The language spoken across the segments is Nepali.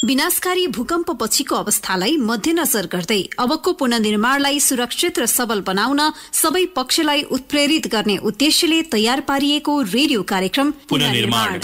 विनाशकारी भूकम्प पछिको अवस्थालाई मध्यनजर गर्दै अबको पुनर्निर्माणलाई सुरक्षित र सबल बनाउन सबै पक्षलाई उत्प्रेरित गर्ने उद्देश्यले तयार पारिएको रेडियो कार्यक्रम पुनर्निर्माण।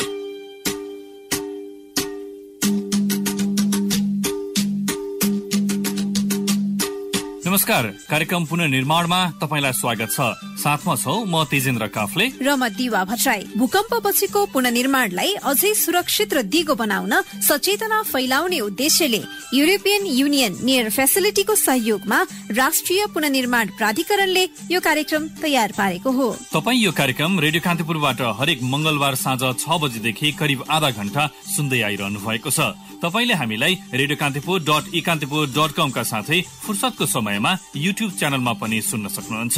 नमस्कार, कार्यक्रम पुनर्निर्माणमा तपाईलाई स्वागत छ। साथमा छौ म तेजेन्द्र काफले र म दिवा भट्टराई। भूकम्प पछिको पुनर्निर्माणलाई अझै सुरक्षित र दिगो बनाउन सचेतना फैलाउने उद्देश्यले युरोपियन युनियन नियर फेसिलिटीको सहयोगमा राष्ट्रिय पुनर्निर्माण प्राधिकरणले यो कार्यक्रम तयार पारेको हो। तपाई यो कार्यक्रम रेडियो कान्तिपुरबाट हरेक मंगलबार साँझ 6 बजेदेखि करिब आधा घण्टा सुन्दै आइरहनु भएको छ। तपाईले हामीलाई radiokaantipur.eKantipur.com का साथै फुर्सदको समयमा युट्युब च्यानलमा पनि सुन्न सक्नुहुन्छ।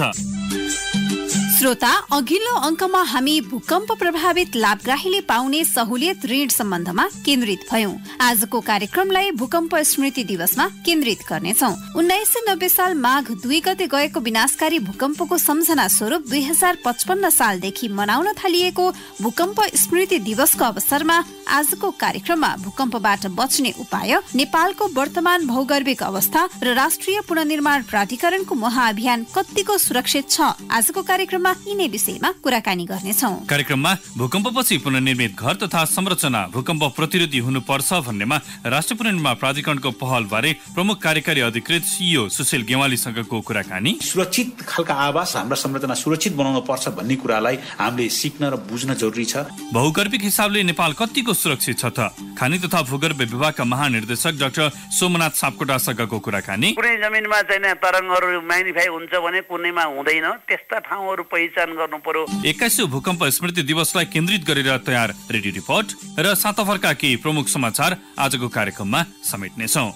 श्रोता, अघिल्लो अंकमा हामी भूकम्प प्रभावित लाभग्राहीले पाउने सहुलियत ऋण सम्बन्धमा केन्द्रित भयौं। आजको कार्यक्रमलाई भूकम्प स्मृति दिवसमा केन्द्रित गर्नेछौं। 1990 साल माघ 2 गते गएको विनाशकारी भूकम्पको सम्झना स्वरूप 2055 सालदेखि मनाउन थालिएको भूकम्प स्मृति दिवसको अवसरमा आजको कार्यक्रममा भूकम्पबाट बच्ने उपाय, नेपालको वर्तमान भौगर्भिक अवस्था र राष्ट्रिय पुनर्निर्माण प्राधिकरणको महाअभियान कतिको सुरक्षित छ, आजको कार्यक्रममा यिनै विषयमा कुराकानी गर्नेछौं। कार्यक्रममा भूकम्पपछि पुनर्निर्मित घर तथा संरचना भूकम्प प्रतिरोधी हुनुपर्छ भन्नेमा राष्ट्रिय पुनर्निर्माण प्राधिकरणको पहल बारे प्रमुख कार्यकारी अधिकृत सीईओ सुशील गेवालीसँगको कुराकानी। सुरक्षित खालका आवास हाम्रा संरचना सुरक्षित बनाउनु पर्छ भन्ने कुरालाई हामीले सिक्न र बुझ्न जरुरी छ। भौगर्भिक हिसाबले नेपाल कतिको सुरक्षित छ त? खानी तथा भूगर्भ विभागका महानिर्देशक डाक्टर सोमनाथ सापकोटासँगको कुराकानी। कुनै जमिनमा चाहिँ तरङ्गहरू म्याग्निफाई हुन्छ भने कुनैमा हुँदैन, त्यस्ता ठाउँहरू पहिचान गर्नु पर्यो। 21औं भूकम्प स्मृति दिवसलाई केन्द्रित गरेर तयार रेडियो रिपोर्ट र साताफरका केही प्रमुख समाचार आजको कार्यक्रममा समेट्नेछौं।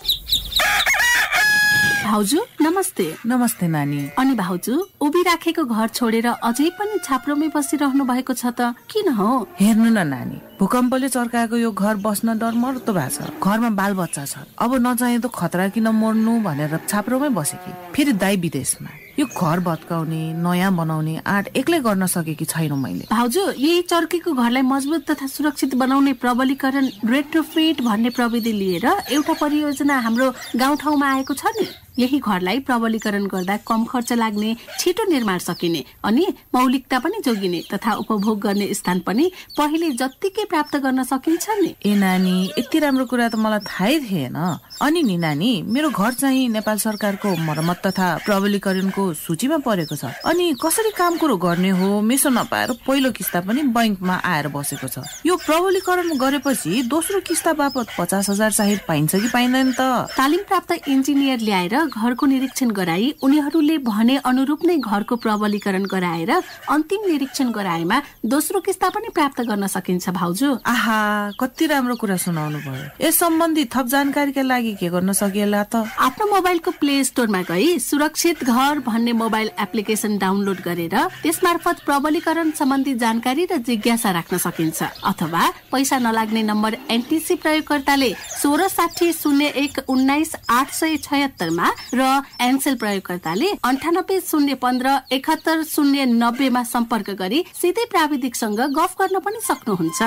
भाउजू नमस्ते। नमस्ते नानी। अनि भाउजू, उभिराखेको घर छोडेर अझै पनि छाप्रोमै बसिरहनु भएको छ त किन हो? हेर्नु न नानी, भूकम्पले चर्काएको यो घर बस्न डरमर्दो भएको छ। घरमा बाल बच्चा छ, अब नचाहे त खतरा किन मर्नु भनेर छाप्रोमै बसेकी। फेरि दाइ विदेशमा। यो घर भत्काउने, नयाँ बनाउने आँट एक्लै गर्न सकेकी छैन मैले। भाउजू, यही चर्केको घरलाई मजबुत तथा सुरक्षित बनाउने प्रबलीकरण रेट्रोफिट भन्ने प्रविधि लिएर एउटा परियोजना हाम्रो गाउँठाउँमा आएको छ नि। यही घरलाई प्रबलीकरण गर्दा कम खर्च लाग्ने, छिटो निर्माण सकिने अनि मौलिकता पनि जोगिने तथा उपभोग गर्ने स्थान पनि पहिले जत्तिकै प्राप्त गर्न सकिन्छ नि। ए नानी, यति राम्रो कुरा त मलाई थाहै थिएन। अनि नि नानी, मेरो घर चाहिँ नेपाल सरकारको मर्मत तथा प्रबलीकरणको सूचीमा परेको छ। अनि कसरी काम कुरो गर्ने हो मेसो नपाएर पहिलो किस्ता पनि बैंकमा आएर बसेको छ। यो प्रबलीकरण गरेपछि दोस्रो किस्ता बापत 50,000 सहित पाइन्छ कि पाइँदैन त? तालिम प्राप्त इन्जिनियर ल्याएर घरको निरीक्षण गराई उनीहरूले भने अनुरूप नै घरको प्रबलीकरण गराएर अन्तिम निरीक्षण गराएमा दोस्रो किस्ता पनि प्राप्त गर्न सकिन्छ। भाउजू, आहा, कति राम्रो कुरा सुनाउनु भयो। यस सम्बन्धी थप जानकारीका लागि के गर्न सकिएला त? आफ्नो मोबाइलको प्ले स्टोरमा गई सुरक्षित घर भन्ने मोबाइल एप्लिकेसन डाउनलोड गरेर त्यसमार्फत प्रबलीकरण सम्बन्धी जानकारी र जिज्ञासा राख्न सकिन्छ। अथवा पैसा नलाग्ने नम्बर एनटिसी प्रयोगकर्ताले 16600119,876 मा र एनसेल प्रयोगकर्ताले 9801517090 मा सम्पर्क गरी सिधै प्राविधिकसँग गफ गर्न पनि सक्नुहुन्छ।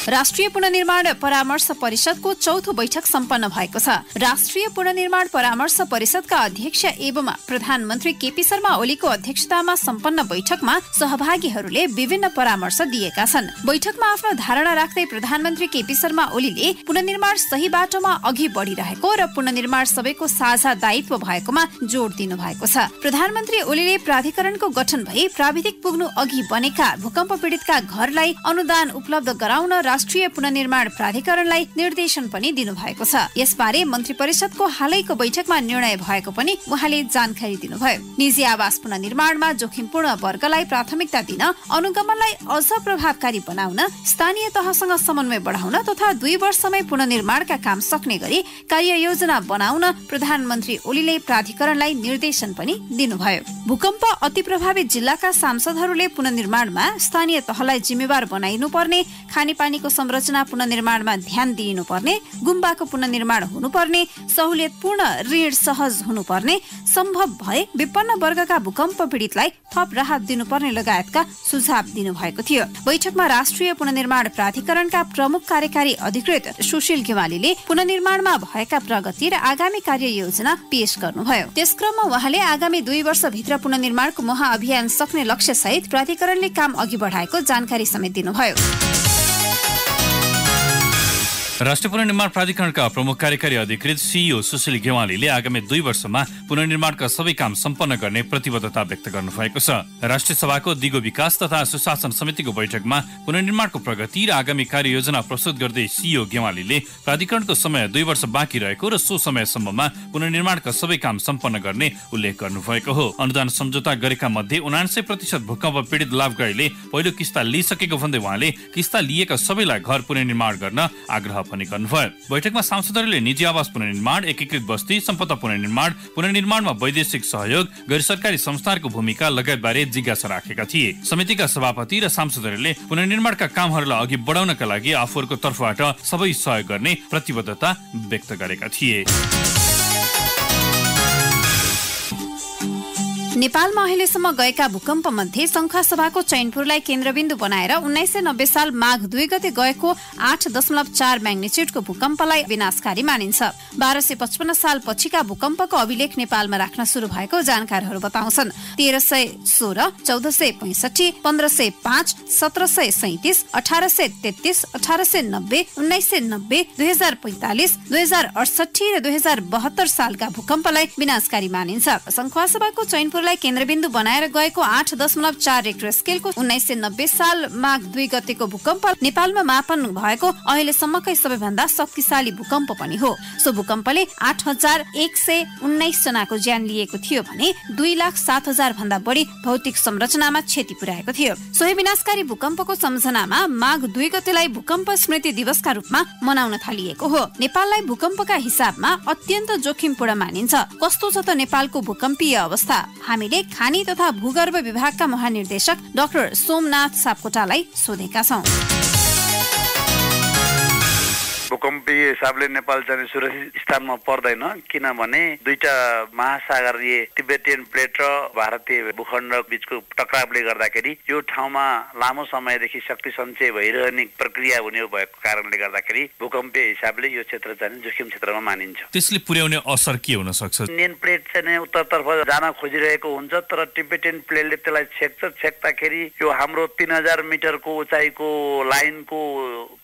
राष्ट्रिय पुनर्निर्माण परामर्श परिषदको चौथो बैठक सम्पन्न भएको छ। राष्ट्रिय पुनर्निर्माण परामर्श परिषदका अध्यक्ष एवं प्रधानमन्त्री केपी शर्मा ओलीको अध्यक्षतामा सम्पन्न बैठकमा सहभागीहरूले विभिन्न परामर्श दिएका छन्। बैठकमा आफ्नो धारणा राख्दै प्रधानमन्त्री केपी शर्मा ओलीले पुनर्निर्माण सही बाटोमा अघि बढिरहेको र पुनर्निर्माण सबैको साझा दायित्व भएकोमा जोड दिनु भएको छ। प्रधानमन्त्री ओलीले प्राधिकरणको गठन भई प्राविधिक पुग्नु अघि बनेका भूकम्प पीडितका घरलाई अनुदान उपलब्ध गराउन राष्ट्रिय पुनर्निर्माण प्राधिकरणलाई निर्देशन पनि दिनु भएको छ। यसबारे मन्त्री परिषदको हालैको बैठकमा निर्णय भएको पनि उहाँले जानकारी दिनुभयो। निजी आवास पुनर्निर्माणमा जोखिमपूर्ण वर्गलाई प्राथमिकता दिन, अनुगमनलाई अझ प्रभावकारी बनाउन, स्थानीय तहसँग समन्वय बढाउन तथा 2 वर्षमै पुनर्निर्माणका काम सक्ने गरी कार्ययोजना बनाउन प्रधानमन्त्री ओलीले प्राधिकरणलाई निर्देशन पनि दिनुभयो। भूकम्प अति प्रभावित जिल्लाका सांसदहरूले पुनर्निर्माणमा स्थानीय तहलाई जिम्मेवार बनाइनु पर्ने, खानेपानीको अवसंरचना पुनर्निर्माणमा ध्यान दिइनुपर्ने, गुम्बाको पुनर्निर्माण हुनुपर्ने, सहुलियतपूर्ण ऋण सहज हुनुपर्ने, सम्भव भए विपन्न वर्गका भूकम्प पीडितलाई थप राहत दिनुपर्ने लगायतका सुझाव दिनुभएको थियो। बैठकमा राष्ट्रिय पुनर्निर्माण प्राधिकरणका प्रमुख कार्यकारी अधिकृत सुशील गेवालीले पुनर्निर्माणमा भएका प्रगति र आगामी कार्ययोजना पेश गर्नुभयो। त्यसक्रममा उहाँले आगामी 2 वर्षभित्र पुनर्निर्माणको महाअभियान सक्ने लक्ष्य सहित प्राधिकरणले काम अघि बढाएको जानकारी समेत दिनुभयो। राष्ट्रिय पुनर्निर्माण प्राधिकरणका प्रमुख कार्यकारी अधिकृत सीईओ सुशील गेवालीले आगामी 2 वर्षमा पुनर्निर्माणका सबै काम सम्पन्न गर्ने प्रतिबद्धता व्यक्त गर्नुभएको छ। राष्ट्रिय सभाको दिगो विकास तथा सुशासन समितिको बैठकमा पुनर्निर्माणको प्रगति र आगामी कार्ययोजना प्रस्तुत गर्दै सीईओ गेवालीले प्राधिकरणको समय 2 वर्ष बाँकी रहेको र सो समयसम्ममा पुनर्निर्माणका सबै काम सम्पन्न गर्ने उल्लेख गर्नुभएको हो। अनुदान सम्झौता गरेका मध्ये 79% भूकम्प पीडित लाभग्राहीले पहिलो किस्ता लिइसकेको भन्दै उहाँले किस्ता लिएका सबैलाई घर पुनर्निर्माण गर्न आग्रह पनि गर्नुभयो। बैठकमा सांसदहरूले निजी आवास पुनर्निर्माण, एकीकृत बस्ती सम्पदा पुनर्निर्माणमा वैदेशिक सहयोग, गैर सरकारी संस्थाहरूको भूमिका लगायतबारे जिज्ञासा राखेका थिए। समितिका सभापति र सांसदहरूले पुनर्निर्माणका कामहरूलाई अघि बढाउनका लागि आफूहरूको तर्फबाट सबै सहयोग गर्ने प्रतिबद्धता व्यक्त गरेका थिए। नेपालमा अहिलेसम्म गएका भूकम्प मध्ये शङ्खसभाको चैनपुरलाई केन्द्रबिन्दु बनाएर 1990 साल माघ 2 गते गएको 8.4 म्याग्निच्युडको भूकम्पलाई विनाशकारी मानिन्छ। 1255 साल पछिका भूकम्पको अभिलेख नेपालमा राख्न सुरु भएको जानकारहरू बताउँछन्। 1316, 1465, 1505, 1737, 1833, 1890, 1990, 2045, 2068 र 2072 सालका भूकम्पलाई विनाशकारी मानिन्छ। शङ्खसभाको चैनपुरलाई केन्द्रबिन्दु बनाएर गएको 8.4 रेक्टर स्केलको 1990 साल माघ 2 गतेको भूकम्प नेपालमा मापन भएको अहिलेसम्मकै सबैभन्दा शक्तिशाली भूकम्प पनि हो। सो भूकम्पले 8119 जनाको ज्यान लिएको थियो भने 2,07,000 भन्दा बढी भौतिक संरचनामा क्षति पुर्याएको थियो। सोही विनाशकारी भूकम्पको सम्झनामा माघ 2 गतेलाई भूकम्प स्मृति दिवसका रूपमा मनाउन थालिएको हो। नेपाललाई भूकम्पका हिसाबमा अत्यन्त जोखिमपूर्ण मानिन्छ। कस्तो छ त नेपालको भूकम्पीय अवस्था? हामीले खानी तथा भूगर्भ विभागका महानिर्देशक डाक्टर सोमनाथ सापकोटालाई सोधेका छौं। भूकम्पीय हिसाबले नेपाल चाहिँ सुरक्षित स्थानमा पर्दैन, किनभने दुईटा महासागरीय तिब्बतियन प्लेट र भारतीय भूखण्ड बीचको टकरावले गर्दाखेरि यो ठाउँमा लामो समयदेखि शक्ति सञ्चय भइरहने प्रक्रिया हुने भएको कारणले गर्दाखेरि भूकम्पीय हिसाबले यो क्षेत्र चाहिँ जोखिम क्षेत्रमा मानिन्छ। त्यसले पुर्याउने असर के हुन सक्छ? इन्डियन प्लेट चाहिँ उत्तरतर्फ जान खोजिरहेको हुन्छ, तर तिब्बतियन प्लेटले त्यसलाई छेक्दाखेरि यो हाम्रो 3000 मिटरको उचाइको लाइनको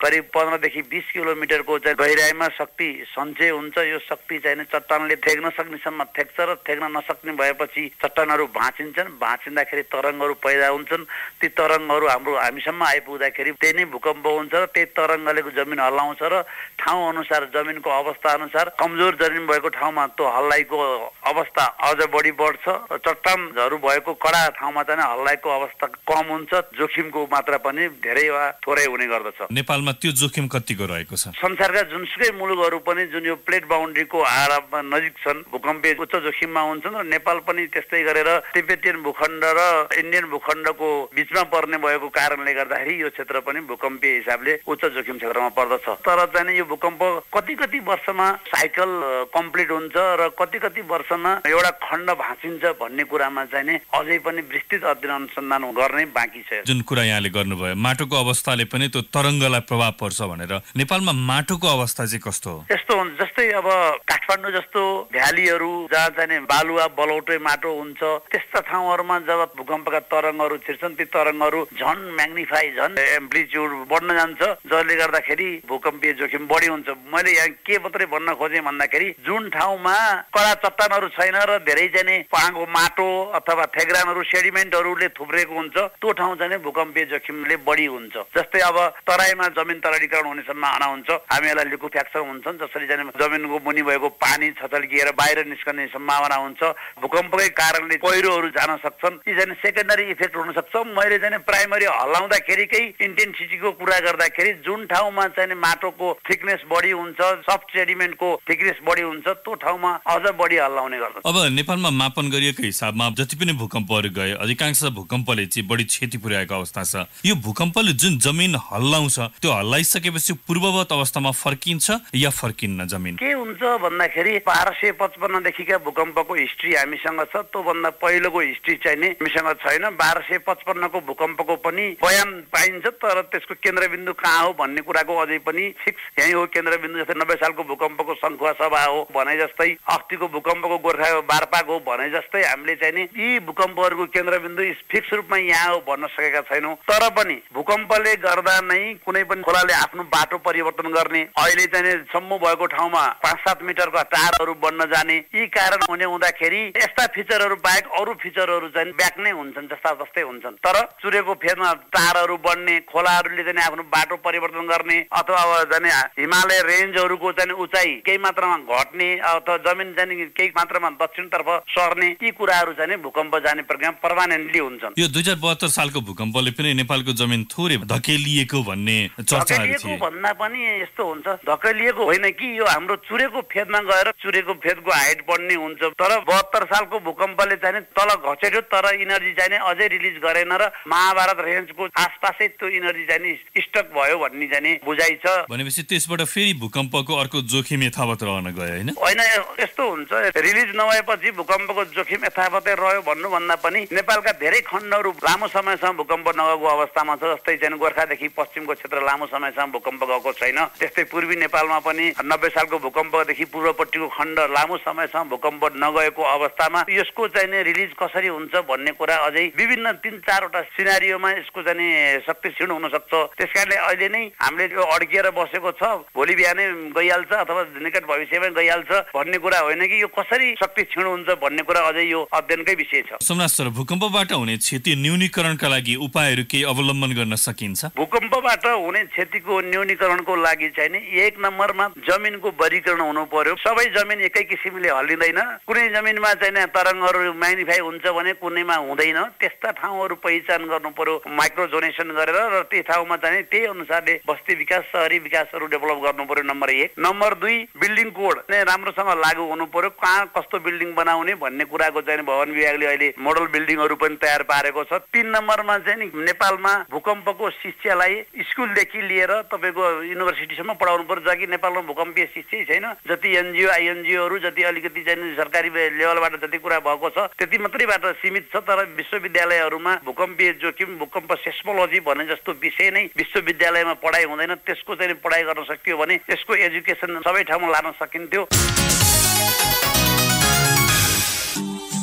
करिब 15 देखि 20 किलोमिटर गहिराईमा शक्ति सञ्चय हुन्छ। यो शक्ति चाहिँ चट्टानले थेक्न सक्नेसम्म थेक्छ र थेक्न नसक्ने भएपछि चट्टानहरू भाँचिन्छन्। भाँचिँदाखेरि तरङ्गहरू पैदा हुन्छन्। ती तरङ्गहरू हामीसम्म आइपुग्दाखेरि त्यही नै भूकम्प हुन्छ र त्यही तरङ्गले जमिन हल्लाउँछ र ठाउँ अनुसार जमिनको अवस्था अनुसार कमजोर जमिन भएको ठाउँमा त्यो हल्लाइको अवस्था अझ बढी बढ्छ र चट्टानहरू भएको कडा ठाउँमा चाहिँ हल्लाइको अवस्था कम हुन्छ। जोखिमको मात्रा पनि धेरै वा थोरै हुने गर्दछ। नेपालमा त्यो जोखिम कतिको रहेको छ? संसारका जुनसुकै मुलुकहरू पनि जुन यो प्लेट बााउन्ड्रीको आराममा नजिक छन् भूकम्पीय उच्च जोखिममा हुन्छन् र नेपाल पनि त्यस्तै गरेर तिब्बतियन भूखण्ड र इन्डियन भूखण्डको बीचमा पर्ने भएको कारणले गर्दाखेरि यो क्षेत्र पनि भूकम्पीय हिसाबले उच्च जोखिम क्षेत्रमा पर्दछ। तर चाहिँ यो भूकम्प कति वर्षमा साइकल कम्प्लिट हुन्छ र कति वर्षमा एउटा खण्ड भाँचिन्छ भन्ने कुरामा चाहिँ अझै पनि विस्तृत अध्ययन अनुसन्धान गर्ने बाँकी छ। जुन कुरा यहाँले गर्नुभयो माटोको अवस्थाले पनि त्यो तरङ्गलाई प्रभाव पर्छ भनेर, नेपालमा माटोको अवस्था चाहिँ कस्तो हो? यस्तो हुन्छ जस्तै अब काठमाडौँ जस्तो भ्यालीहरू जहाँ चाहिँ बालुवा बलौटे माटो हुन्छ त्यस्ता ठाउँहरूमा जब भूकम्पका तरङ्गहरू छिर्छन् ती तरङ्गहरू झन् म्याग्निफाई झन् एम्प्लिट्युड बढ्न जान्छ, जसले गर्दाखेरि भूकम्पीय जोखिम बढी हुन्छ। मैले यहाँ के मात्रै भन्न खोजेँ भन्दाखेरि जुन ठाउँमा कडा चट्टानहरू छैन र धेरै चाहिँ पाहाँको माटो अथवा थेग्रानहरू सेडिमेन्टहरूले थुप्रेको हुन्छ त्यो ठाउँ चाहिँ भूकम्पीय जोखिमले बढी हुन्छ। जस्तै अब तराईमा जमिन तरलीकरण हुने सम्भावना हुन्छ, हामीहरूलाई लिक्विफ्याक्सन हुन्छन्, जसरी चाहिँ जमिनको मुनि भएको पानी छचल्किएर बाहिर निस्कने सम्भावना हुन्छ। भूकम्पकै कारणले पहिरोहरू जान सक्छन्। यी चाहिँ सेकेन्डरी इफेक्ट हुन सक्छ। मैले चाहिँ प्राइमरी हल्लाउँदाखेरिकै इन्टेन्सिटीको कुरा गर्दाखेरि जुन ठाउँमा चाहिँ माटोको थिकनेस बढी हुन्छ, सफ्ट सेडिमेन्टको थिकनेस बढी हुन्छ, त्यो ठाउँमा अझ बढी हल्लाउने गर्छ। अब नेपालमा मापन गरिएको हिसाबमा जति पनि भूकम्पहरू गए अधिकांश भूकम्पले चाहिँ बढी क्षति पुर्याएको अवस्था छ। यो भूकम्पले जुन जमिन हल्लाउँछ त्यो हल्लाइसकेपछि पूर्ववत अवस्थामा फर्किन्छ या फर्किन्न जमिन? के हुन्छ भन्दाखेरि 1255 देखिका भूकम्पको हिस्ट्री हामीसँग छ। त्योभन्दा पहिलोको हिस्ट्री चाहिँ नि हामीसँग छैन। 1255 को भूकम्पको पनि बयान पाइन्छ, तर त्यसको केन्द्रबिन्दु कहाँ हो भन्ने कुराको अझै पनि फिक्स यही हो केन्द्रबिन्दु। जस्तै 90 सालको भूकम्पको सङ्खुवा सभा हो भने जस्तै, अस्तिको भूकम्पको गोर्खा बारपाक हो भने जस्तै हामीले चाहिँ नि यी भूकम्पहरूको केन्द्रबिन्दु फिक्स रूपमा यहाँ हो भन्न सकेका छैनौँ। तर पनि भूकम्पले गर्दा नै कुनै पनि खोलाले आफ्नो बाटो परिवर्तन गर्ने, अहिले चाहिँ सम्मु भएको ठाउँमा 5-7 मिटरका टारहरू बन्न जाने, यी कारण हुने हुँदाखेरि यस्ता फिचरहरू बाहेक अरू फिचरहरू चाहिँ ब्याक नै हुन्छन्, जस्ता जस्तै हुन्छन्। तर चुरेको फेदमा टारहरू बन्ने, खोलाहरूले चाहिँ आफ्नो बाटो परिवर्तन गर्ने, अथवा जाने हिमालय रेन्जहरूको चाहिँ उचाइ केही मात्रामा घट्ने अथवा जमिन चाहिँ केही मात्रामा दक्षिणतर्फ सर्ने, यी कुराहरू चाहिँ भूकम्प जाने प्रक्रिया पर्मानेन्टली हुन्छन्। यो 2072 सालको भूकम्पले पनि नेपालको जमिन थोरै धकेलिएको भन्ने चर्चाहरू थिए। भन्दा पनि यस्तो हुन्छ, धकेलिएको होइन कि यो हाम्रो चुरेको फेदमा गएर चुरेको फेदको हाइट बढ्ने हुन्छ। तर 72 सालको भूकम्पले चाहिँ तल घचेट्यो, तर इनर्जी चाहिँ अझै रिलिज गरेन र महाभारत रेन्जको आसपासै त्यो इनर्जी चाहिँ स्टक भयो भन्ने चाहिँ बुझाइ छ। भनेपछि त्यसबाट फेरि भूकम्पको अर्को जोखिम यथावत रहन गयो, होइन? यस्तो हुन्छ, रिलिज नभएपछि भूकम्पको जोखिम यथावतै रह्यो भन्नुभन्दा पनि नेपालका धेरै खण्डहरू लामो समयसम्म भूकम्प नगएको अवस्थामा छ। जस्तै चाहिँ गोर्खादेखि पश्चिमको क्षेत्र लामो समयसम्म भूकम्प गएको छैन। त्यस्तै पूर्वी नेपालमा पनि 90 सालको भूकम्पदेखि पूर्वपट्टिको खण्ड लामो समयसम्म भूकम्प नगएको अवस्थामा यसको चाहिँ रिलिज कसरी हुन्छ भन्ने कुरा अझै विभिन्न 3-4 वटा सिनारियोमा यसको चाहिँ शक्ति क्षीण हुन सक्छ। त्यसकारणले अहिले नै हामीले यो अड्किएर बसेको छ, भोलि बिहानै गइहाल्छ अथवा निकट भविष्यमै गइहाल्छ भन्ने कुरा होइन कि यो कसरी शक्ति क्षीण हुन्छ भन्ने कुरा अझै यो अध्ययनकै विषय छ। सोमनाथ सर, भूकम्पबाट हुने क्षति न्यूनीकरणका लागि उपायहरू केही अवलम्बन गर्न सकिन्छ? भूकम्पबाट हुने क्षतिको न्यूनीकरणको लागि चाहिँ नि 1 नम्बरमा जमिनको वर्गीकरण हुनु पर्यो। सबै जमिन एकै किसिमले हल्लिँदैन। कुनै जमिनमा चाहिँ तरङ्गहरू म्याग्निफाई हुन्छ भने कुनैमा हुँदैन। त्यस्ता ठाउँहरू पहिचान गर्नु पर्यो माइक्रो जोनेसन गरेर, र त्यो ठाउँमा चाहिँ त्यही अनुसारले बस्ती विकास, शहरी विकासहरू डेभलप गर्नु पर्यो, नम्बर 1। नम्बर 2, बिल्डिङ कोड नै राम्रोसँग लागू हुनु पर्यो। कहाँ कस्तो बिल्डिङ बनाउने भन्ने कुराको चाहिँ भवन विभागले अहिले मोडल बिल्डिङहरू पनि तयार पारेको छ। 3 नम्बरमा चाहिँ नेपालमा भूकम्पको शिक्षालाई स्कुलदेखि लिएर तपाईँको युनिभर्सिटीसम्म पढाउनु पर्यो। जकि नेपालमा भूकम्पीय शिक्षै छैन। जति एनजिओ आइएनजिओहरू जति अलिकति चाहिँ सरकारी लेभलबाट जति कुरा भएको छ त्यति मात्रैबाट सीमित छ। तर विश्वविद्यालयहरूमा भूकम्पीय जोखिम, भूकम्प सेस्मोलोजी भन्ने जस्तो विषय नै विश्वविद्यालयमा पढाइ हुँदैन। त्यसको चाहिँ पढाइ गर्न सकियो भने त्यसको एजुकेसन सबै ठाउँमा लान सकिन्थ्यो।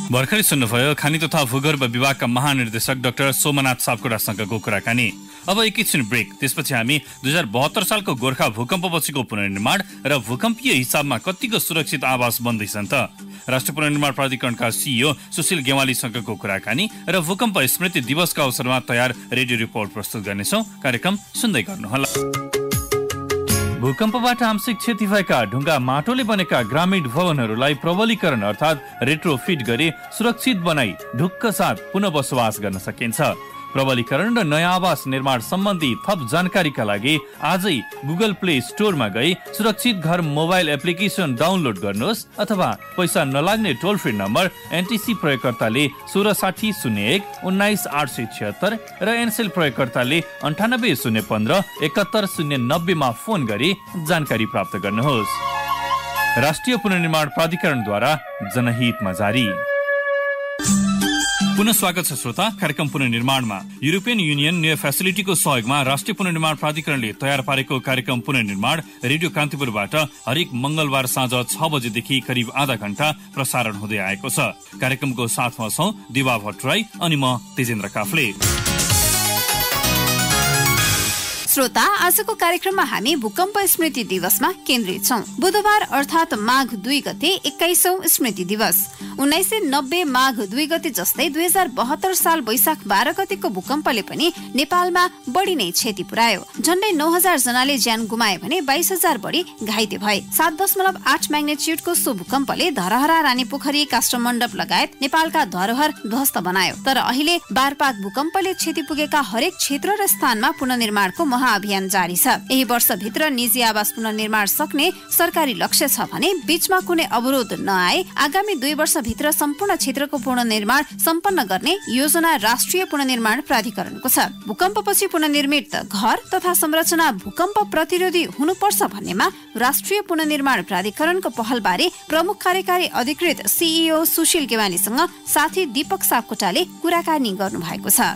भर्खरै सुन्नुभयो खानी तथा भूगर्भ विभागका महानिर्देशक डाक्टर सोमनाथ सापकोटासँगको कुराकानी। अब एकैछिन ब्रेक, त्यसपछि हामी 2072 सालको गोर्खा भूकम्पपछिको पुनर्निर्माण र भूकम्पीय हिसाबमा कतिको सुरक्षित आवास बन्दैछन् त, राष्ट्रिय पुनर्निर्माण प्राधिकरणका CEO सुशील गेवालीसँगको कुराकानी र भूकम्प स्मृति दिवसका अवसरमा तयार रेडियो रिपोर्ट प्रस्तुत गर्नेछौँ। कार्यक्रम सुन्दै गर्नुहोला। भूकम्पबाट आंशिक क्षति भएका ढुङ्गा माटोले बनेका ग्रामीण भवनहरूलाई प्रबलीकरण अर्थात् रेट्रोफिट गरी सुरक्षित बनाई ढुक्क साथ पुनः बसोबास गर्न सकिन्छ। प्रबलीकरण र नयाँ आवास निर्माण सम्बन्धी थप जानकारीका लागि आजै गुगल प्ले स्टोरमा गई सुरक्षित घर मोबाइल एप्लिकेसन डाउनलोड गर्नुहोस् अथवा पैसा नलाग्ने टोल फ्री नम्बर एनटिसी प्रयोगकर्ताले 166001 19876 र एनसेल प्रयोगकर्ताले 98015 71090 मा फोन गरी जानकारी प्राप्त गर्नुहोस्। राष्ट्रिय पुनर्निर्माण प्राधिकरणद्वारा जनहितमा जारी। पुनः स्वागत छ श्रोता, कार्यक्रम पुनर्निर्माणमा। युरोपियन युनियन न्यू फेसिलिटीको सहयोगमा राष्ट्रिय पुनर्निर्माण प्राधिकरणले तयार पारेको कार्यक्रम पुनर्निर्माण रेडियो कान्तिपुरबाट हरेक मंगलबार साँझ 6 बजेदेखि करिब आधा घण्टा प्रसारण हुँदै आएको छ। कार्यक्रमको साथमा छौं दिवा भट्टराई अनि म तेजेन्द्र काफले। श्रोता, आजको कार्यक्रममा हामी भूकम्प स्मृति दिवसमा केन्द्रित छौं। बुधबार अर्थात माघ 2 गते 21औं स्मृति दिवस। 1990 माघ 2 गते जस्तै 2072 साल वैशाख 12 गतेको भूकम्पले पनि नेपालमा बढी नै क्षति पुर्यायो। झण्डै 9000 जनाले ज्यान गुमाए भने 22000 बढी घाइते भए। 7.8 म्याग्नेच्युडको सो भूकम्पले धरहरा, रानीपोखरी, काष्ठमण्डप लगायत नेपालका धरोहर ध्वस्त बनायो। तर अहिले बारपाक भूकम्पले क्षति पुगेका हरेक क्षेत्र र स्थानमा पुनर्निर्माणको महाअभियान जारी छ। यही वर्षभित्र निजी आवास पुनर्निर्माण सक्ने सरकारी लक्ष्य छ भने बीचमा कुनै अवरोध नआए आगामी 2 वर्षभित्र सम्पूर्ण क्षेत्रको पुनर्निर्माण सम्पन्न गर्ने योजना राष्ट्रिय पुनर्निर्माण प्राधिकरणको छ। भूकम्पपछि पुनर्निर्मित घर तथा संरचना भूकम्प प्रतिरोधी हुनुपर्छ भन्नेमा राष्ट्रिय पुनर्निर्माण प्राधिकरणको पहलबारे प्रमुख कार्यकारी अधिकृत सीईओ सुशील गेवालीसँग साथी दीपक सापकोटाले कुराकानी गर्नु भएको छ।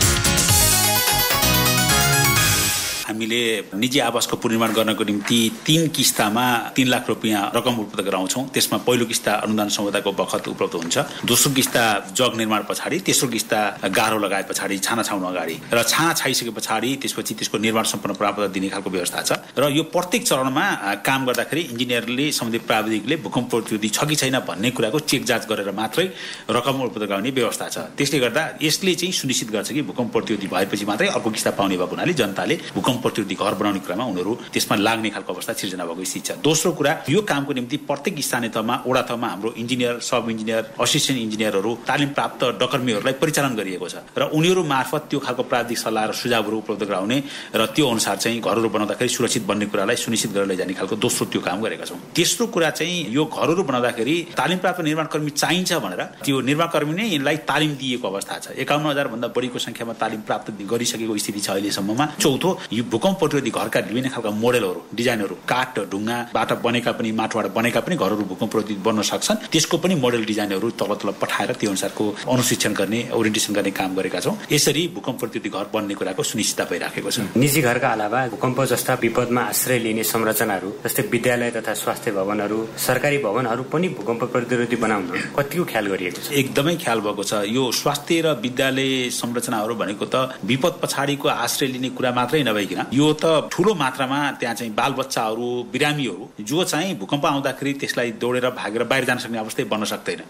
हामीले निजी आवासको पुनर्निर्माण गर्नको निम्ति 3 किस्तामा 3 लाख रुपैयाँ रकम उपलब्ध गराउँछौँ। त्यसमा पहिलो किस्ता अनुदान समुदायको बखत उपलब्ध हुन्छ, दोस्रो किस्ता जग निर्माण पछाडि, तेस्रो किस्ता गाह्रो लगाए पछाडि, छाना छाउन अगाडि, र छाना छाइसके पछाडि त्यसपछि त्यसको निर्माण सम्पन्न प्राप्त दिने खालको व्यवस्था छ। र यो प्रत्येक चरणमा काम गर्दाखेरि इन्जिनियरले सम्बन्धित प्राविधिकले भूकम्प प्रतिरोधी छ कि छैन भन्ने कुराको चेक जाँच गरेर मात्रै रकम उपलब्ध गराउने व्यवस्था छ। त्यसले गर्दा यसले चाहिँ सुनिश्चित गर्छ कि भूकम्प प्रतिरोधी भएपछि मात्रै अर्को किस्ता पाउने भएको हुनाले जनताले भूकम्प प्रतिरोधी घर बनाउने क्रममा उनीहरू त्यसमा लाग्ने खालको अवस्था सिर्जना भएको स्थिति छ। दोस्रो कुरा, यो कामको निम्ति प्रत्येक स्थानीय तहमा, वडा तहमा हाम्रो इन्जिनियर, सब इन्जिनियर, असिस्टेन्ट इन्जिनियरहरू, तालिम प्राप्त डकर्मीहरूलाई परिचालन गरिएको छ र उनीहरू मार्फत त्यो खालको प्राविधिक सल्लाह र सुझावहरू उपलब्ध गराउने र त्यो अनुसार चाहिँ घरहरू बनाउँदाखेरि सुरक्षित बन्ने कुरालाई सुनिश्चित गरेर लैजाने खालको दोस्रो त्यो काम गरेका छौँ। तेस्रो कुरा चाहिँ यो घरहरू बनाउँदाखेरि तालिम प्राप्त निर्माणकर्मी चाहिन्छ भनेर त्यो निर्माणकर्मी नै यिनलाई तालिम दिएको अवस्था छ। 51000 भन्दा बढीको संख्यामा तालिम प्राप्त गरिसकेको स्थिति छ अहिलेसम्ममा। चौथो, यो भूकम्प प्रतिरोधी घरका विभिन्न खालका मोडेलहरू, डिजाइनहरू, काठ ढुङ्गाबाट बनेका पनि, माटोबाट बनेका पनि घरहरू भूकम्प प्रतिरोधी बन्न सक्छन्। त्यसको पनि मोडेल डिजाइनहरू तल पठाएर त्यो अनुसारको अनुशिक्षण गर्ने, ओरिएन्टेसन गर्ने काम गरेका छौँ। यसरी भूकम्प प्रतिरोधी घर बन्ने कुराको सुनिश्चितता भइराखेको छ। निजी घरका अलावा भूकम्प जस्ता विपदमा आश्रय लिने संरचनाहरू जस्तै विद्यालय तथा स्वास्थ्य भवनहरू, सरकारी भवनहरू पनि भूकम्प प्रतिरोधी बनाउन कतिको ख्याल गरिएको छ? एकदमै ख्याल भएको छ। यो स्वास्थ्य र विद्यालय संरचनाहरू भनेको त विपद पछाडिको आश्रय लिने कुरा मात्रै नभइकन यो त ठूलो मात्रामा त्यहाँ चाहिँ बालबच्चाहरू, बिरामीहरू जो चाहिँ भूकम्प आउँदाखेरि त्यसलाई दौडेर भागेर बाहिर जान सक्ने अवस्था बन्न सक्दैन।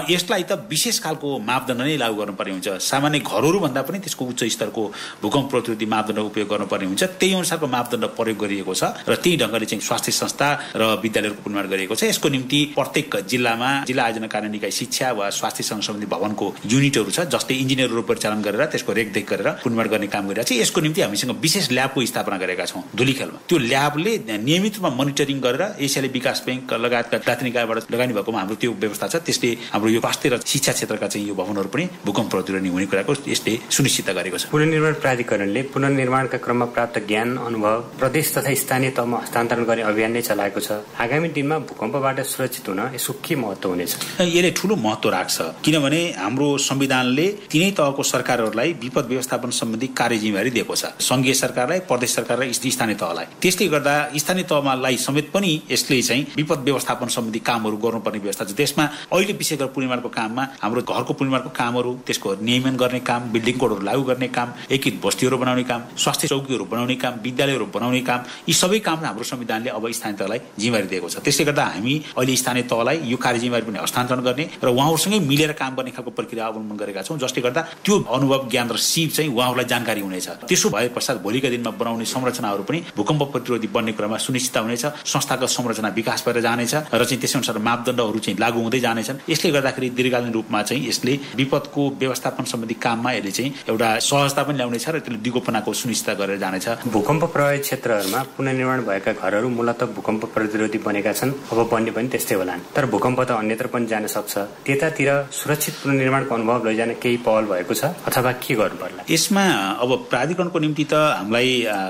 यसलाई त विशेष खालको मापदण्ड नै लागू गर्नुपर्ने हुन्छ। सामान्य घरहरू भन्दा पनि त्यसको उच्च स्तरको भूकम्प प्रतिरोधी मापदण्ड उपयोग गर्नुपर्ने हुन्छ। त्यही अनुसारको मापदण्ड प्रयोग गरिएको छ र त्यही ढङ्गले चाहिँ स्वास्थ्य संस्था र विद्यालयहरूको पुनर्निर्माण गरिएको छ। यसको निम्ति प्रत्येक जिल्लामा जिल्ला आयोजना कार्य निकाय शिक्षा वा स्वास्थ्यसँग सम्बन्धित भवनको युनिटहरू छ, जसले इन्जिनियरहरू परिचालन गरेर त्यसको रेखदेख गरेर पुनर्निर्माण गर्ने काम गरिरहेको छ। यसको निम्ति हामीसँग विशेष ल्याबको स्थापना गरेका छौँ धुलीखेलमा। त्यो ल्याबले नियमित रूपमा मोनिटरिङ गरेर एसियाली विकास बैंक लगायतका जातीय निकायबाट लगानी भएकोमा हाम्रो त्यो व्यवस्था छ। त्यसले हाम्रो यो स्वास्थ्य र शिक्षा क्षेत्रका चाहिँ यो भवनहरू पनि भूकम्प प्रतिरोधी हुने कुराको यसले सुनिश्चित गरेको छ। पुनर्निर्माण प्राधिकरणले पुनर्निर्माणका क्रममा प्राप्त ज्ञान, अनुभव प्रदेश तथा स्थानीय तहमा हस्तान्तरण गर्ने अभियान नै चलाएको छ। आगामी दिनमा भूकम्पबाट सुरक्षित हुन यसको के महत्त्व हुनेछ? यसले ठूलो महत्त्व राख्छ, किनभने हाम्रो संविधानले तिनै तहको सरकारहरूलाई विपद व्यवस्थापन सम्बन्धी कार्यजिम्मेवारी दिएको छ, संघीय सरकारलाई, प्रदेश सरकार र स्थानीय तहलाई। त्यसले गर्दा स्थानीय तहमालाई समेत पनि यसले चाहिँ विपद व्यवस्थापन सम्बन्धी कामहरू गर्नुपर्ने व्यवस्था छ। त्यसमा अहिले विशेष गरेर पुनर्निर्माणको काममा हाम्रो घरको पुनर्निर्माणको कामहरू, त्यसको नियमन गर्ने काम, बिल्डिङ कोडहरू लागू गर्ने काम, एकीकृत बस्तीहरू बनाउने काम, स्वास्थ्य चौकीहरू बनाउने काम, विद्यालयहरू बनाउने काम, यी सबै काम हाम्रो संविधानले अब स्थानीय तहलाई जिम्मेवारी दिएको छ। त्यसले गर्दा हामी अहिले स्थानीय तहलाई यो कार्यजिम्मेवारी पनि हस्तान्तरण गर्ने र उहाँहरूसँगै मिलेर काम गर्ने खालको प्रक्रिया अवलम्बन गरेका छौँ, जसले गर्दा त्यो अनुभव, ज्ञान र सिप चाहिँ उहाँहरूलाई जानकारी हुनेछ। त्यसो भए पश्चात भोलिका दिनमा बनाउने संरचनाहरू पनि भूकम्प प्रतिरोधी बन्ने क्रममा सुनिश्चित हुनेछ। संस्थागत संरचना विकास भएर जानेछ र चाहिँ त्यसै अनुसार मापदण्डहरू चाहिँ लागू हुँदै जानेछन्। यसले गर्दाखेरि दीर्घकालीन रूपमा चाहिँ यसले विपदको व्यवस्थापन सम्बन्धी काममा यसले चाहिँ एउटा सहजता पनि ल्याउनेछ र त्यसले दिगोपनाको सुनिश्चित गरेर जानेछ। भूकम्प प्रभावित क्षेत्रहरूमा पुनर्निर्माण भएका घरहरू मूलतः भूकम्प प्रतिरोधी बनेका छन्, अब बन्ने पनि त्यस्तै होलान्। तर भूकम्प त अन्यत्र पनि जान सक्छ। त्यतातिर सुरक्षित पुनर्निर्माणको अनुभव लैजान केही पहल भएको छ अथवा के गर्नु पर्ला? यसमा अब प्राधिकरणको निम्ति त हामीलाई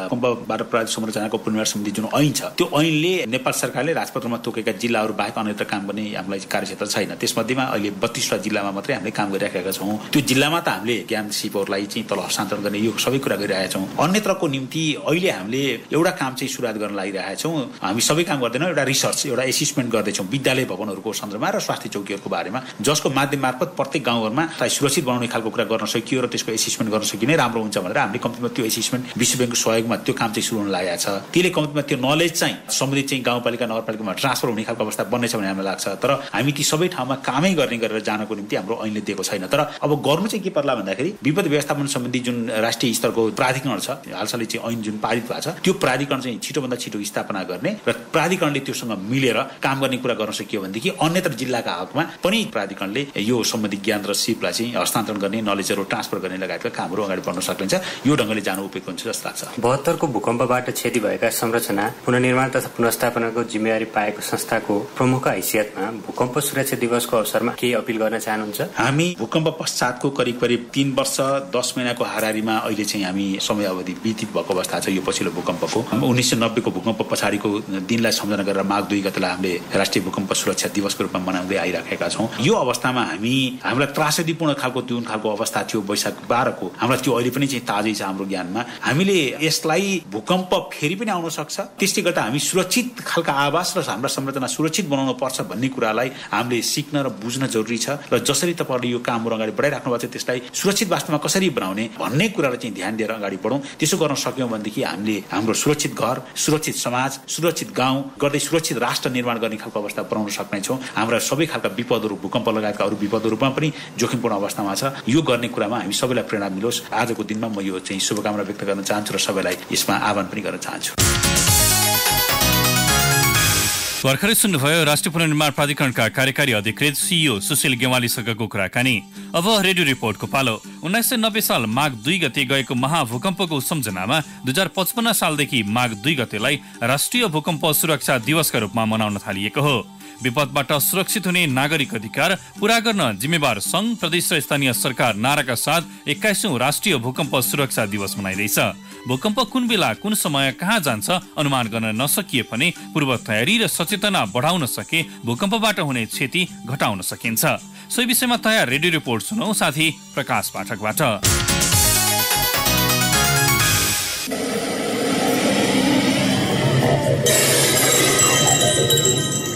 भूकम्पबाट प्रभावित संरचनाको पुनर्निर्माण सम्बन्धी जुन ऐन छ, त्यो ऐनले नेपाल सरकारले राजपत्रमा तोकेका जिल्लाहरू बाहेक अन्यत्र काम गर्ने हामीलाई कार्यक्षेत्र छैन। त्यसमध्येमा अहिले 32वटा जिल्लामा मात्रै हामीले काम गरिराखेका छौँ। त्यो जिल्लामा त हामीले ज्ञान सिपहरूलाई चाहिँ तल हस्तान्तरण गर्ने यो सबै कुरा गरिरहेका छौँ। अन्यत्रको निम्ति अहिले हामीले एउटा काम चाहिँ सुरुवात गर्न लागिरहेका छौँ। हामी सबै काम गर्दैनौँ, एउटा रिसर्च, एउटा एसेसमेन्ट गर्दैछौँ विद्यालय भवनहरूको सन्दर्भमा र स्वास्थ्य चौकीहरूको बारेमा, जसको माध्यम मार्फत प्रत्येक गाउँघरमा सुरक्षित बनाउने खालको कुरा गर्न सकियो र त्यसको एसेसमेन्ट गर्न सकिने राम्रो हुन्छ भनेर हामीले कम्तीमा त्यो एसेसमेन्ट विश्व एसडिएमको सहयोगमा त्यो काम चाहिँ सुरु हुन लागेको छ। त्यसले कम्तीमा त्यो नलेज चाहिँ सम्बन्धित चाहिँ गाउँपालिका नगरपालिकामा ट्रान्सफर हुने खालको अवस्था बन्नेछ भन्ने हामीलाई लाग्छ। तर हामी ती सबै ठाउँमा कामै गर्ने गरेर जानको निम्ति हाम्रो ऐनले दिएको छैन। तर अब गर्नु चाहिँ के पर्ला भन्दाखेरि विपद व्यवस्थापन सम्बन्धी जुन राष्ट्रिय स्तरको प्राधिकरण छ, हालसालै चाहिँ ऐन जुन पारित भएको छ, त्यो प्राधिकरण चाहिँ छिटोभन्दा छिटो स्थापना गर्ने र प्राधिकरणले त्योसँग मिलेर काम गर्ने कुरा गर्न सकियो भनेदेखि अन्यत्र जिल्लाका हकमा पनि प्राधिकरणले यो सम्बन्धित ज्ञान र सिपलाई चाहिँ हस्तान्तरण गर्ने, नलेजहरू ट्रान्सफर गर्ने लगायतका कामहरू अगाडि बढ्न सकिन्छ। यो ढङ्गले जानु उपयुक्त हुन्छ जस्तो लाग्छ। 72 को भूकम्पबाट क्षति भएका संरचना पुनर्निर्माण तथा पुनर्स्थापनाको जिम्मेवारी पाएको संस्थाको प्रमुख हैसियतमा भूकम्प सुरक्षा दिवसको अवसरमा केही अपील गर्न चाहनुहुन्छ? हामी भूकम्प पश्चातको करिब 3 वर्ष 10 महिनाको हाराहारीमा अहिले चाहिँ हामी समय अवधि बितित भएको अवस्था छ। यो पछिल्लो भूकम्पको 1990 को भूकम्प पछाडिको दिनलाई सम्झना गरेर माघ 2 गतेलाई हामीले राष्ट्रिय भूकम्प सुरक्षा दिवसको रूपमा मनाउँदै आइराखेका छौँ। यो अवस्थामा हामीलाई त्रासदीपूर्ण खालको जुन खालको अवस्था थियो वैशाख 12 को, हामीलाई त्यो अहिले पनि चाहिँ ताजै छ हाम्रो ज्ञानमा। हामीले यसलाई भूकम्प फेरि पनि आउन सक्छ, त्यसले गर्दा हामी सुरक्षित खालका आवास र हाम्रा संरचना सुरक्षित बनाउनु पर्छ भन्ने कुरालाई हामीले सिक्न र बुझ्न जरुरी छ। र जसरी तपाईँहरूले यो कामहरू अगाडि बढाइराख्नु भएको छ त्यसलाई सुरक्षित वास्तवमा कसरी बनाउने भन्ने कुरालाई चाहिँ ध्यान दिएर अगाडि बढौँ। त्यसो गर्न सक्यौँ भनेदेखि हामीले हाम्रो सुरक्षित घर, सुरक्षित समाज, सुरक्षित गाउँ गर्दै सुरक्षित राष्ट्र निर्माण गर्ने खालको अवस्था बनाउन सक्नेछौँ। हाम्रा सबै खालका विपदहरू, भूकम्प लगायतका अरू विपदहरूमा पनि जोखिमपूर्ण अवस्थामा छ। यो गर्ने कुरामा हामी सबैलाई प्रेरणा मिलोस्। आजको दिनमा म यो चाहिँ शुभकामना व्यक्त गर्न चाहन्छु र सबैलाई यसमा आह्वान पनि गर्न चाहन्छु। भर्खरै सुन्नुभयो राष्ट्रिय पुनर्निर्माण प्राधिकरणका कार्यकारी अधिकृत CEO सुशील गेवालीसँगको कुराकानी। अब रेडियो रिपोर्टको पालो। 1990 साल माघ 2 गते गएको महाभूकम्पको सम्झनामा 2055 सालदेखि माघ 2 गतेलाई राष्ट्रिय भूकम्प सुरक्षा दिवसका रूपमा मनाउन थालिएको हो। विपदबाट सुरक्षित हुने नागरिक अधिकार पूरा गर्न जिम्मेवार संघ, प्रदेश र स्थानीय सरकार नाराका साथ 21औं राष्ट्रिय भूकम्प सुरक्षा दिवस मनाइँदैछ। भूकम्प कुन बेला कुन समय कहाँ जान्छ अनुमान गर्न नसकिए पनि पूर्व तयारी र सचेतना बढाउन सके भूकम्पबाट हुने क्षति घटाउन सकिन्छ। सोही विषयमा तयार रेडियो रिपोर्ट सुनौ साथी प्रकाश पाठकबाट।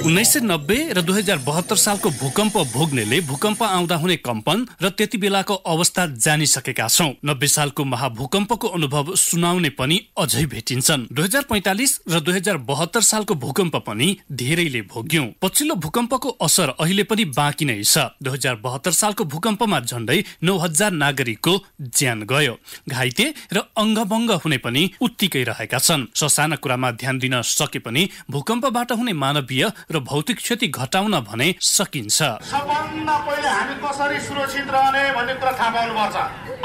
1990 र 2072 सालको भूकम्प भोग्नेले भूकम्प आउँदा हुने कम्पन र त्यति बेलाको अवस्था जानिसकेका छौं। 90 सालको महाभूकम्पको अनुभव सुनाउने पनि अझै भेटिन्छन्। 2045 र 2072 सालको भूकम्प पनि धेरैले भोग्यौं। पछिल्लो भूकम्पको असर अहिले पनि बाँकी नै छ। 2072 सालको भूकम्पमा झण्डै 9000 नागरिकको ज्यान गयो। घाइते र अङ्गभङ्ग हुने पनि उत्तिकै रहेका छन्। ससाना कुरामा ध्यान दिन सके पनि भूकम्पबाट हुने मानवीय र भौतिक क्षति घटाउन भने सकिन्छ। सबभन्दा पहिले हामी कसरी सुरक्षित रहने भन्ने कुरा थाहा पाउनुपर्छ।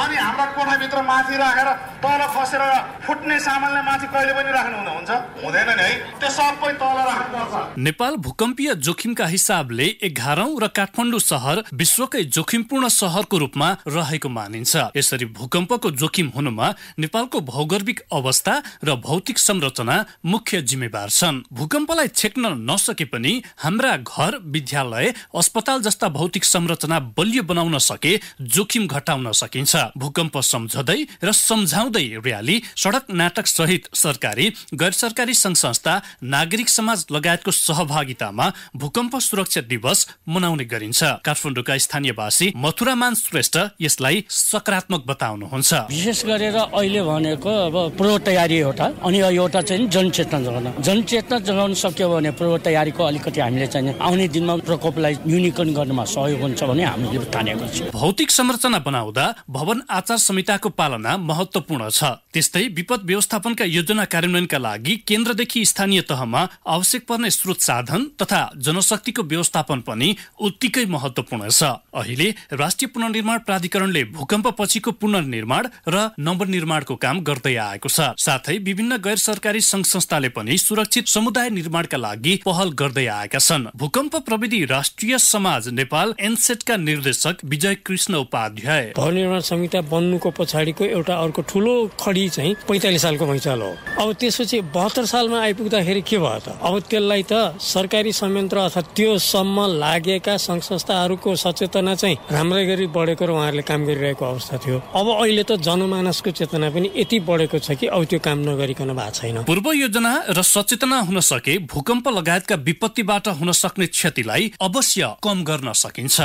अनि हाम्रा कोठाभित्र माथि राखेर तल खसेर फुट्ने सामानलाई माथि कहिले पनि राख्नु हुन्छ हुँदैन नि है, त्यो सबै तल राख्नुपर्छ। नेपाल भूकम्पीय जोखिमका हिसाबले 11औं र काठमाडौँ सहर विश्वकै जोखिमपूर्ण सहरको रूपमा रहेको मानिन्छ। यसरी भूकम्पको जोखिम हुनुमा नेपालको भौगोलिक अवस्था र भौतिक संरचना मुख्य जिम्मेवार छन्। भूकम्पलाई छेक्न नसके पनि हाम्रा घर, विद्यालय, अस्पताल जस्ता भौतिक संरचना बलियो बनाउन सके जोखिम घटाउन सकिन्छ। भूकम्प सम्झँदै र सम्झाउँदै र्याली, सडक नाटक सहित सरकारी, गैर सरकारी संघ संस्था, नागरिक समाज लगायतको सहभागितामा भूकम्प सुरक्षा दिवस मनाउने गरिन्छ। काठमाडौँका स्थानीयवासी मथुरामान श्रेष्ठ यसलाई सकारात्मक बताउनुहुन्छ। विशेष गरेर अहिले भनेको अब पूर्व तयारी एउटा, अनि एउटा चाहिँ जनचेतना जगाउन। जनचेतना जगाउन सक्यो भने पूर्व तयारीको अलिकति हामीले चाहिँ आउने दिनमा प्रकोपलाई न्यूनीकरण गर्नमा सहयोग हुन्छ भने हामीले ठानेको छौँ। भौतिक संरचना बनाउँदा भवन आचार संहिताको पालना महत्त्वपूर्ण छ। त्यस्तै विपद व्यवस्थापनका योजना कार्यान्वयनका लागि केन्द्रदेखि स्थानीय तहमा आवश्यक पर्ने स्रोत साधन तथा जनशक्तिको व्यवस्थापन पनि उत्तिकै महत्त्वपूर्ण छ। अहिले राष्ट्रिय पुनर्निर्माण प्राधिकरणले भूकम्प पछिको पुनर्निर्माण र नवनिर्माणको काम गर्दै आएको छ। साथै विभिन्न गैर सरकारी संघ संस्थाले पनि सुरक्षित समुदाय निर्माणका लागि पहल गर्दै आएका छन्। भूकम्प प्रविधि राष्ट्रिय समाज नेपाल एनसेटका निर्देशक विजय कृष्ण उपाध्याय, भवन निर्माण संहिता बन्नुको पछाडिको एउटा अर्को ठुलो खडी चाहिँ 45 सालको भैँचालो हो। अब त्यसपछि 72 सालमा आइपुग्दाखेरि के भयो त? अब त्यसलाई त सरकारी संयन्त्र अथवा त्यो सम्म लागेका संघ संस्थाहरूको सचेतना चाहिँ राम्रै गरी बढेको र उहाँहरूले काम गरिरहेको अवस्था थियो। अब अहिले त जनमानसको चेतना पनि यति बढेको छ कि अब त्यो काम नगरिकन भएको छैन। पूर्व योजना र सचेतना हुन सके भूकम्प लगायतका विपत्तिबाट हुन सक्ने क्षतिलाई अवश्य कम गर्न सकिन्छ।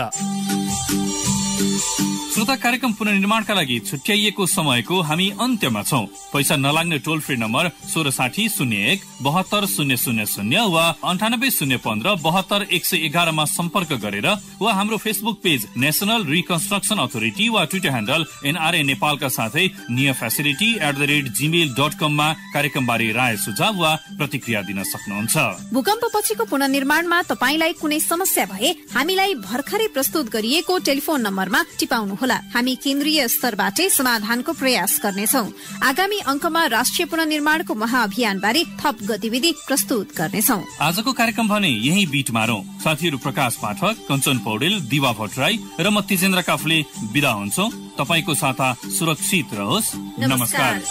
श्रोता, कार्यक्रम पुनर्निर्माणका लागि छुट्याइएको समयको हामी अन्त्यमा छौं। पैसा नलाग्ने टोल फ्री नम्बर 1660 01 72 000 वा 98 015 72 111 मा सम्पर्क गरेर वा हाम्रो Facebook page national reconstruction authority वा ट्विटर ह्यान्डल NRA नेपालका साथै neofacility@gmail.com मा कार्यक्रमबारे राय सुझाव वा प्रतिक्रिया दिन सक्नुहुन्छ। भूकम्प पछिको पुनर्निर्माणमा तपाईलाई कुनै समस्या भए हामीलाई भर्खरै प्रस्तुत गरिएको टेलिफोन नम्बरमा टिपाउनुहोला। हामी केन्द्रीय स्तरबाटै समाधानको प्रयास गर्नेछौँ। आगामी अङ्कमा राष्ट्रिय पुनर्निर्माणको महाअभियानबारे थप गतिविधि प्रस्तुत गर्नेछौँ। आजको कार्यक्रम भने यही बीट मारौं। साथीहरू प्रकाश पाठक, कञ्चन पौडेल, दिवा भट्टराई र म तेजेन्द्र काफले बिदा हुन्छौँ। तपाईको साता सुरक्षित रहोस्। नमस्कार।